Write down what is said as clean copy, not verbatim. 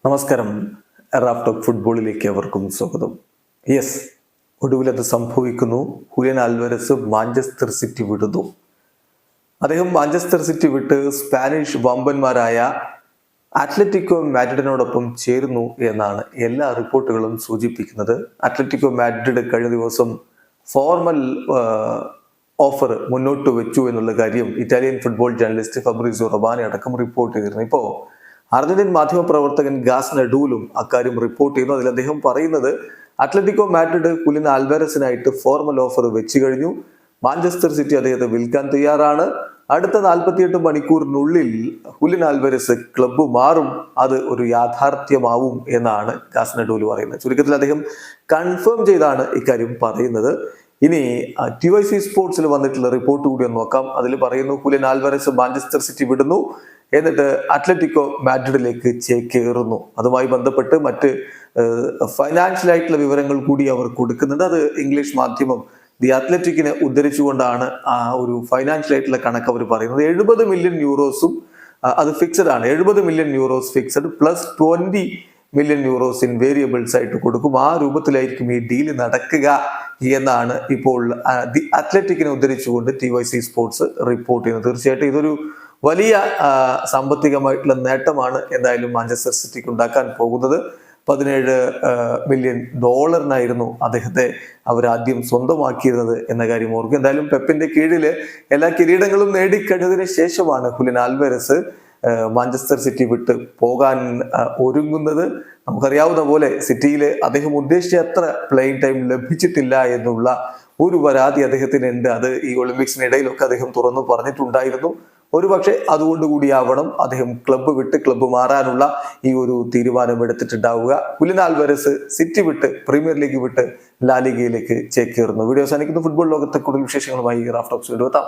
നമസ്കാരം. Raf talk ഫുട്ബോളിലേക്ക് അവർക്കും സ്വാഗതം. യെസ്, ഒടുവിൽ അത് സംഭവിക്കുന്നു. ഹുലിയൻ ആൽവരസ് മാഞ്ചസ്റ്റർ സിറ്റി വിടുന്നു. അദ്ദേഹം മാഞ്ചസ്റ്റർ സിറ്റി വിട്ട് സ്പാനിഷ് വമ്പന്മാരായ അത്ലറ്റിക്കോ മാഡ്രിഡിനോടൊപ്പം ചേരുന്നു എന്നാണ് എല്ലാ റിപ്പോർട്ടുകളും സൂചിപ്പിക്കുന്നത്. അത്ലറ്റിക്കോ മാഡ്രിഡ് കഴിഞ്ഞ ദിവസം ഫോർമൽ ഓഫർ മുന്നോട്ട് വെച്ചു എന്നുള്ള കാര്യം Italian football journalist Fabrizio romaine അടക്കം റിപ്പോർട്ട് ചെയ്തിരുന്നു. ഇപ്പോൾ അർജന്റീൻ മാധ്യമപ്രവർത്തകൻ ഗാസ് നെഡൂലും അക്കാര്യം റിപ്പോർട്ട് ചെയ്യുന്നു. അതിൽ അദ്ദേഹം പറയുന്നത് അത്ലറ്റിക്കോ മാഡ്രിഡ് ഹുലിയൻ ആൽവാരസിനായിട്ട് ഫോർമൽ ഓഫർ വെച്ചു കഴിഞ്ഞു. മാഞ്ചസ്റ്റർ സിറ്റി അദ്ദേഹത്തെ വിൽക്കാൻ തയ്യാറാണ്. അടുത്ത 48 മണിക്കൂറിനുള്ളിൽ ഹുലിയൻ ആൽവാരസ് ക്ലബ്ബ് മാറും, അത് ഒരു യാഥാർത്ഥ്യമാവും എന്നാണ് ഗാസ് നെഡൂല് പറയുന്നത്. ചുരുക്കത്തിൽ അദ്ദേഹം കൺഫേം ചെയ്താണ് ഇക്കാര്യം പറയുന്നത്. ഇനി TYC സ്പോർട്സിൽ വന്നിട്ടുള്ള റിപ്പോർട്ട് കൂടി ഒന്ന് നോക്കാം. അതിൽ പറയുന്നു ഹുലിയൻ ആൽവാരസ് മാഞ്ചസ്റ്റർ സിറ്റി വിടുന്നു, എന്നിട്ട് അത്ലറ്റിക്കോ മാഡ്രിഡിലേക്ക് ചേക്കേറുന്നു. അതുമായി ബന്ധപ്പെട്ട് മറ്റ് ഫൈനാൻഷ്യൽ ആയിട്ടുള്ള വിവരങ്ങൾ കൂടി അവർ കൊടുക്കുന്നുണ്ട്. അത് ഇംഗ്ലീഷ് മാധ്യമം ദി അത്ലറ്റിക്കിനെ ഉദ്ധരിച്ചുകൊണ്ടാണ് ആ ഒരു ഫൈനാൻഷ്യൽ ആയിട്ടുള്ള കണക്ക് അവർ പറയുന്നത്. 70 മില്യൺ യൂറോസും അത് ഫിക്സഡ് ആണ്. 70 million euros fixed plus 20 million euros in variables ആയിട്ട് കൊടുക്കും. ആ രൂപത്തിലായിരിക്കും ഈ ഡീല് നടക്കുക എന്നാണ് ഇപ്പോൾ ദി അത്ലറ്റിക്കിനെ ഉദ്ധരിച്ചുകൊണ്ട് TYC സ്പോർട്സ് റിപ്പോർട്ട് ചെയ്യുന്നത്. തീർച്ചയായിട്ടും ഇതൊരു വലിയ സാമ്പത്തികമായിട്ടുള്ള നേട്ടമാണ് എന്തായാലും മാഞ്ചസ്റ്റർ സിറ്റിക്ക് ഉണ്ടാക്കാൻ പോകുന്നത്. 17 മില്യൺ ഡോളറിനായിരുന്നു അദ്ദേഹത്തെ അവരാദ്യം സ്വന്തമാക്കിയിരുന്നത് എന്ന കാര്യം ഓർക്കും. എന്തായാലും പെപ്പിന്റെ കീഴിൽ എല്ലാ കിരീടങ്ങളും നേടിക്കഴിഞ്ഞതിന് ശേഷമാണ് ഹുലിയൻ ആൽവാരസ് മാഞ്ചസ്റ്റർ സിറ്റി വിട്ട് പോകാൻ ഒരുങ്ങുന്നത്. നമുക്കറിയാവുന്ന പോലെ സിറ്റിയിൽ അദ്ദേഹം ഉദ്ദേശിച്ച അത്ര പ്ലേയിങ് ടൈം ലഭിച്ചിട്ടില്ല എന്നുള്ള ഒരു പരാതി അദ്ദേഹത്തിനുണ്ട്. അത് ഈ ഒളിമ്പിക്സിനിടയിലൊക്കെ അദ്ദേഹം തുറന്നു പറഞ്ഞിട്ടുണ്ടായിരുന്നു. ഒരുപക്ഷെ അതുകൊണ്ടുകൂടിയാവണം അദ്ദേഹം ക്ലബ്ബ് വിട്ട് ക്ലബ്ബ് മാറാനുള്ള ഈ ഒരു തീരുമാനം എടുത്തിട്ടുണ്ടാവുക. ഹുലിയൻ ആൽവാരസ് സിറ്റി വിട്ട് പ്രീമിയർ ലീഗ് വിട്ട് ലാ ലിഗയിലേക്ക് ചേക്കേറുന്നു. വീഡിയോ അവസാനിക്കുന്നു. ഫുട്ബോൾ ലോകത്തെ കൂടുതൽ വിശേഷങ്ങളുമായി റാഫ് ടോക്സ് എത്താം.